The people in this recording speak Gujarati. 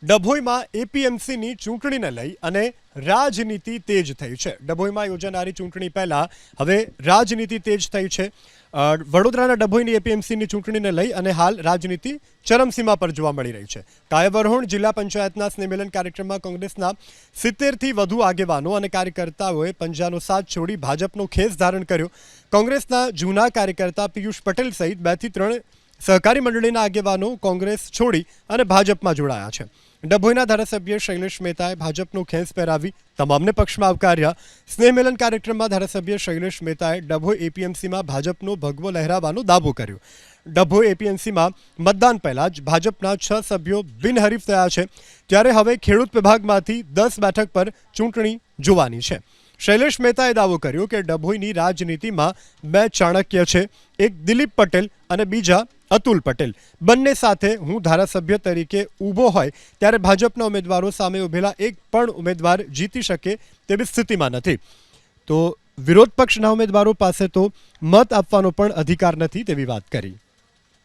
ડભોઈમાં એપીએમસીની ચૂંટણીને લઈ અને રાજનીતિ તેજ થઈ છે। ડભોઈમાં યોજાનારી ચૂંટણી પહેલા હવે રાજનીતિ તેજ થઈ છે। વડોદરાના ડભોઈની એપીએમસીની ચૂંટણીને લઈ અને હાલ રાજનીતિ ચરમસીમા પર જોવા મળી રહી છે। કાયાવરોહણ જિલ્લા પંચાયતના સ્નેહમિલન કાર્યક્રમમાં કોંગ્રેસના 70થી વધુ આગેવાનો અને કાર્યકર્તાઓએ પંજાનો સાથ છોડી ભાજપનો ખેસ ધારણ કર્યો। કોંગ્રેસના જૂના કાર્યકર્તા પિયુષ પટેલ સહિત 2 થી 3 સહકારી મંડળીના આગેવાનો કોંગ્રેસ છોડી અને ભાજપમાં જોડાયા છે। ડભોઈના ધારાસભ્ય શૈલેષ મહેતાએ ભાજપનો ખેસ પહેરાવી તમામને પક્ષમાં આવકાર્યા। સ્નેહમિલન કાર્યક્રમમાં ધારાસભ્ય શૈલેષ મહેતાએ ડભોઈ એપીએમસીમાં ભાજપનો ભગવો લહેરાવવાનો દાવો કર્યો। ડભોઈ એપીએમસીમાં મતદાન પહેલા જ ભાજપના 6 સભ્યો બિનહરીફ થયા છે, ત્યારે હવે ખેડૂત વિભાગમાંથી 10 બેઠક પર ચૂંટણી જોવાની છે। શૈલેષ મહેતાએ દાવો કર્યો કે ડભોઈની રાજનીતિમાં 2 ચાણક્ય છે, એક દિલીપ પટેલ અને બીજા અતુલ પટેલ। બંને સાથે હું ધારાસભ્ય તરીકે ઊભો હોય ત્યારે ભાજપના ઉમેદવારો સામે ઉભેલા એક પણ ઉમેદવાર જીતી શકે તેવી સ્થિતિમાં નથી, તો વિરોધ પક્ષના ઉમેદવારો પાસે તો મત આપવાનો પણ અધિકાર નથી તેવી વાત કરી।